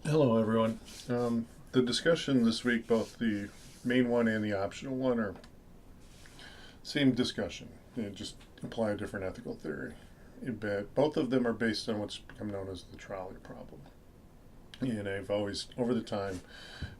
Hello, everyone. The discussion this week, both the main one and the optional one, are same discussion. They just apply a different ethical theory. But both of them are based on what's become known as the trolley problem. And I've always, over the time,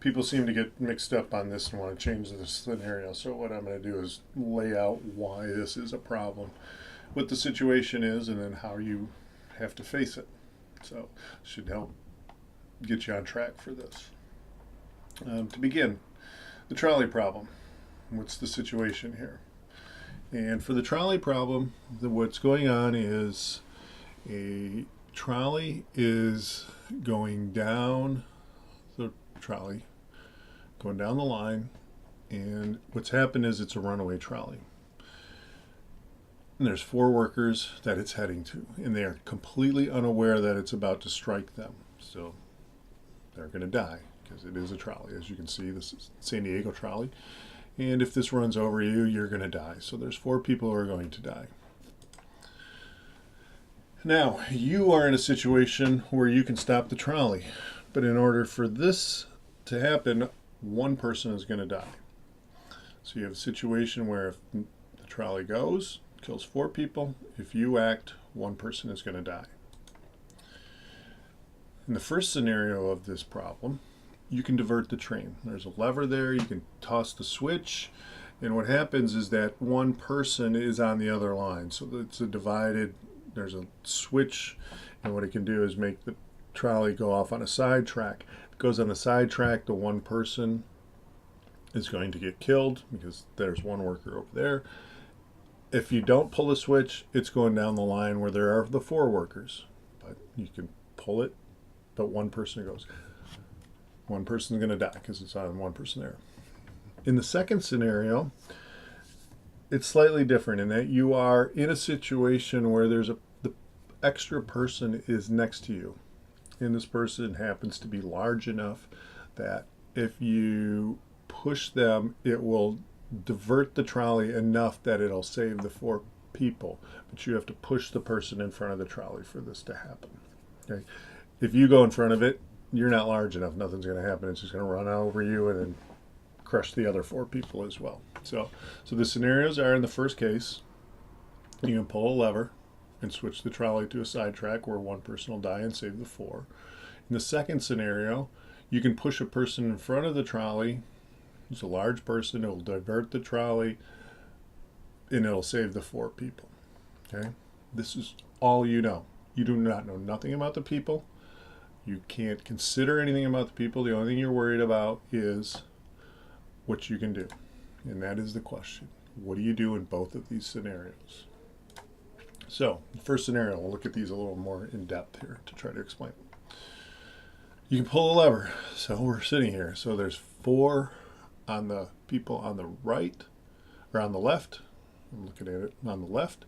people seem to get mixed up on this and want to change the scenario. So what I'm going to do is lay out why this is a problem, what the situation is, and then how you have to face it. So it should help get you on track for this. To begin, the trolley problem. What's the situation here? And for the trolley problem, what's going on is a trolley is going down the trolley, going down the line, and what's happened is it's a runaway trolley. And there's 4 workers that it's heading to, and they are completely unaware that it's about to strike them. So they're going to die because it is a trolley. As you can see, this is San Diego trolley. And if this runs over you, you're going to die. So there's 4 people who are going to die. Now, you are in a situation where you can stop the trolley. But in order for this to happen, one person is going to die. So you have a situation where if the trolley goes, kills 4 people. If you act, one person is going to die. In the first scenario of this problem, you can divert the train. There's a lever there, you can toss the switch, and what happens is that one person is on the other line. So it's a divided, there's a switch, and what it can do is make the trolley go off on a side track. If it goes on the side track, the one person is going to get killed because there's one worker over there. If you don't pull the switch, it's going down the line where there are the 4 workers. But you can pull it, but one person goes. One person is going to die because it's on one person there. In the second scenario, it's slightly different in that you are in a situation where the extra person is next to you. And this person happens to be large enough that if you push them, it will divert the trolley enough that it'll save the 4 people. But you have to push the person in front of the trolley for this to happen. Okay? If you go in front of it, you're not large enough. Nothing's going to happen. It's just going to run over you and then crush the other 4 people as well. So the scenarios are, in the first case, you can pull a lever and switch the trolley to a side track where one person will die and save the 4. In the second scenario, you can push a person in front of the trolley. It's a large person. It will divert the trolley and it'll save the 4 people. Okay? This is all you know. You do not know nothing about the people. You can't consider anything about the people. The only thing you're worried about is what you can do. And that is the question. What do you do in both of these scenarios? So, the first scenario, we'll look at these a little more in depth here to try to explain. You can pull a lever. So we're sitting here. So there's 4 on the people on the right, or on the left. I'm looking at it on the left.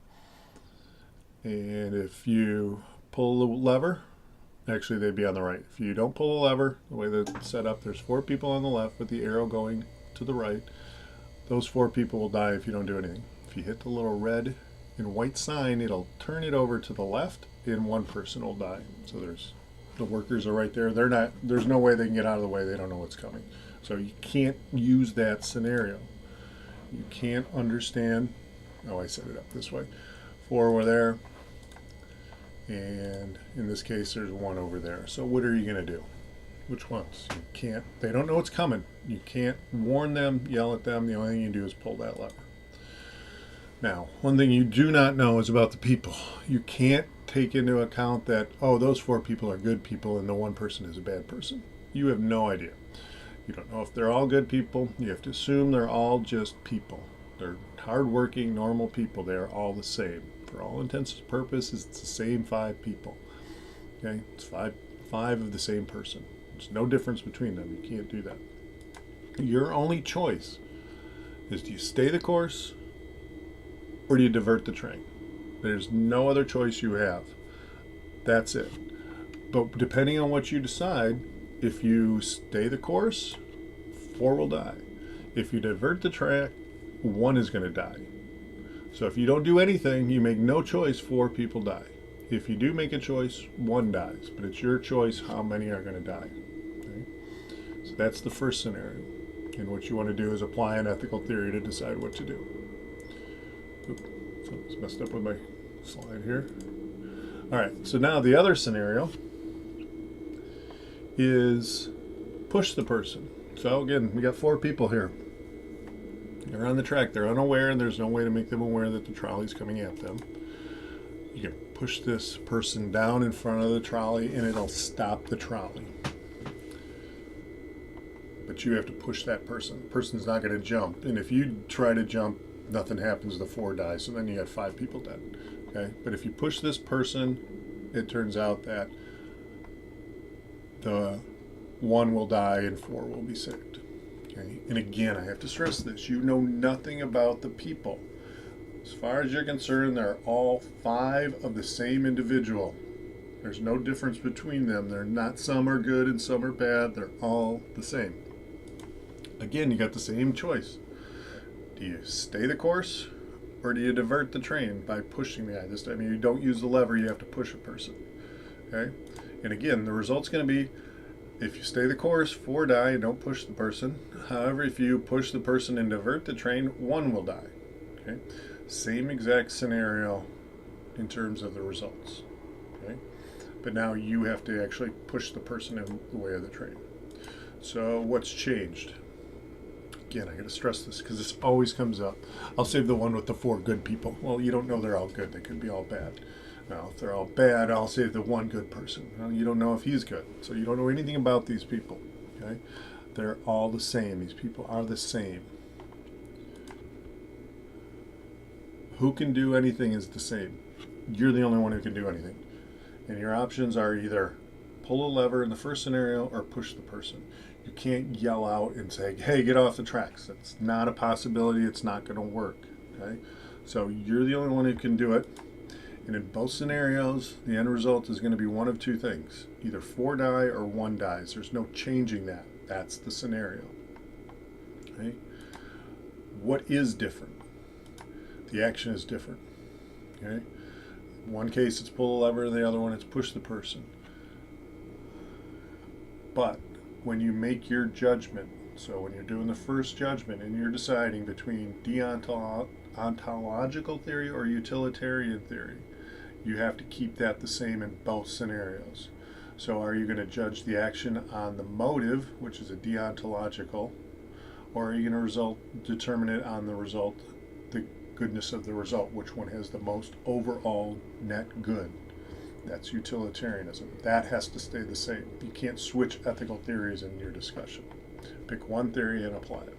And if you pull the lever, actually, they'd be on the right. If you don't pull the lever, the way that it's set up, there's 4 people on the left with the arrow going to the right. Those 4 people will die if you don't do anything. If you hit the little red and white sign, it'll turn it over to the left, and one person will die. So the workers are right there. There's no way they can get out of the way. They don't know what's coming. So you can't use that scenario. You can't understand. Oh, I set it up this way. 4 were there. And in this case, there's 1 over there. So what are you going to do? Which ones? You can't. They don't know what's coming. You can't warn them, yell at them. The only thing you do is pull that lever. Now, one thing you do not know is about the people. You can't take into account that, oh, those 4 people are good people and the 1 person is a bad person. You have no idea. You don't know if they're all good people. You have to assume they're all just people. They're hardworking, normal people. They are all the same. For all intents and purposes, it's the same 5 people. Okay, it's five of the same person. There's no difference between them. You can't do that. Your only choice is, do you stay the course or do you divert the train? There's no other choice you have. That's it. But depending on what you decide, if you stay the course, 4 will die. If you divert the track, 1 is going to die. So if you don't do anything, you make no choice, 4 people die. If you do make a choice, one dies, but it's your choice how many are going to die. Okay? So that's the first scenario. And what you want to do is apply an ethical theory to decide what to do. Oops, something's messed up with my slide here. All right, so now the other scenario is push the person. So again, we got 4 people here. They're on the track, they're unaware, and there's no way to make them aware that the trolley's coming at them. You can push this person down in front of the trolley and it'll stop the trolley. But you have to push that person. The person's not going to jump. And if you try to jump, nothing happens, the 4 die. So then you got 5 people dead. Okay? But if you push this person, it turns out that the 1 will die and 4 will be saved. Okay? And again, I have to stress this. You know nothing about the people. As far as you're concerned, they're all 5 of the same individual. There's no difference between them. They're not, some are good and some are bad. They're all the same. Again, you got the same choice. Do you stay the course or do you divert the train by pushing the guy? This time you don't use the lever, you have to push a person. Okay? And again, the result's going to be, if you stay the course, 4 die and don't push the person. However, if you push the person and divert the train, 1 will die. Okay? Same exact scenario in terms of the results. Okay? But now you have to actually push the person in the way of the train. So what's changed? Again, I got to stress this because this always comes up. I'll save the one with the 4 good people. Well, you don't know they're all good. They could be all bad. Now, if they're all bad, I'll save the 1 good person. Well, you don't know if he's good. So you don't know anything about these people. Okay? They're all the same. These people are the same. Who can do anything is the same. You're the only one who can do anything. And your options are either pull a lever in the first scenario or push the person. You can't yell out and say, hey, get off the tracks. That's not a possibility. It's not going to work. Okay? So you're the only one who can do it. And in both scenarios, the end result is going to be one of 2 things. Either 4 die or 1 dies. There's no changing that. That's the scenario. Okay? What is different? The action is different. Okay? In one case it's pull a lever, in the other one it's push the person. But when you make your judgment, so when you're doing the first judgment and you're deciding between deontological theory or utilitarian theory, you have to keep that the same in both scenarios. So are you going to judge the action on the motive, which is a deontological, or are you going to determine it on the result, the goodness of the result, which one has the most overall net good? That's utilitarianism. That has to stay the same. You can't switch ethical theories in your discussion. Pick one theory and apply it.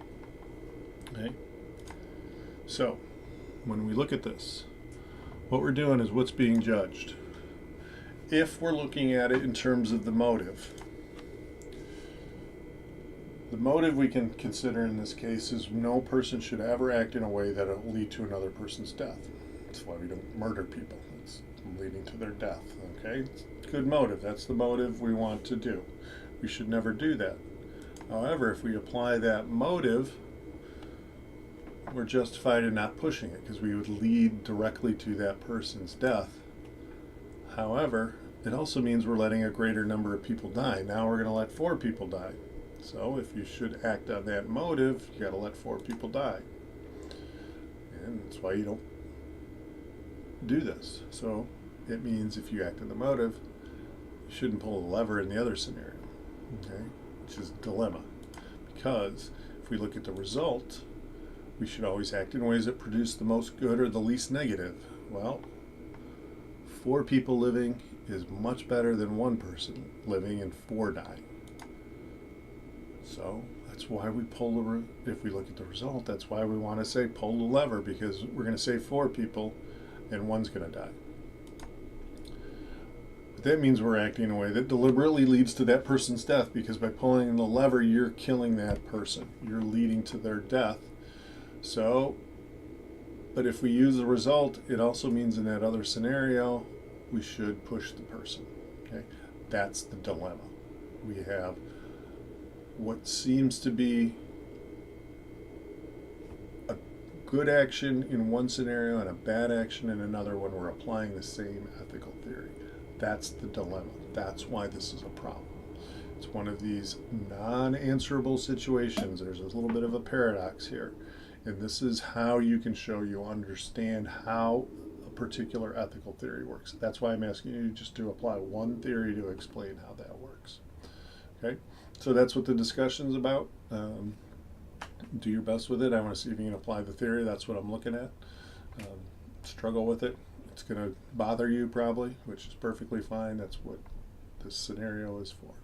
Okay? So, when we look at this, what we're doing is what's being judged. If we're looking at it in terms of the motive we can consider in this case is no person should ever act in a way that will lead to another person's death. That's why we don't murder people. It's leading to their death. Okay? Good motive. That's the motive we want to do. We should never do that. However, if we apply that motive, we're justified in not pushing it because we would lead directly to that person's death. However, it also means we're letting a greater number of people die. Now we're going to let 4 people die. So if you should act on that motive, you got to let 4 people die. And that's why you don't do this. So it means if you act on the motive, you shouldn't pull the lever in the other scenario. Okay? Which is a dilemma. Because if we look at the result, we should always act in ways that produce the most good or the least negative. Well, 4 people living is much better than 1 person living and 4 dying. So that's why we pull if we look at the result, that's why we want to say pull the lever, because we're going to save 4 people and 1's going to die. But that means we're acting in a way that deliberately leads to that person's death, because by pulling the lever, you're killing that person. You're leading to their death. So, but if we use the result, it also means in that other scenario, we should push the person. Okay? That's the dilemma. We have what seems to be a good action in one scenario and a bad action in another when we're applying the same ethical theory. That's the dilemma. That's why this is a problem. It's one of these non-answerable situations. There's a little bit of a paradox here. And this is how you can show you understand how a particular ethical theory works. That's why I'm asking you just to apply one theory to explain how that works. Okay, so that's what the discussion's about. Do your best with it. I want to see if you can apply the theory. That's what I'm looking at. Struggle with it. It's going to bother you probably, which is perfectly fine. That's what this scenario is for.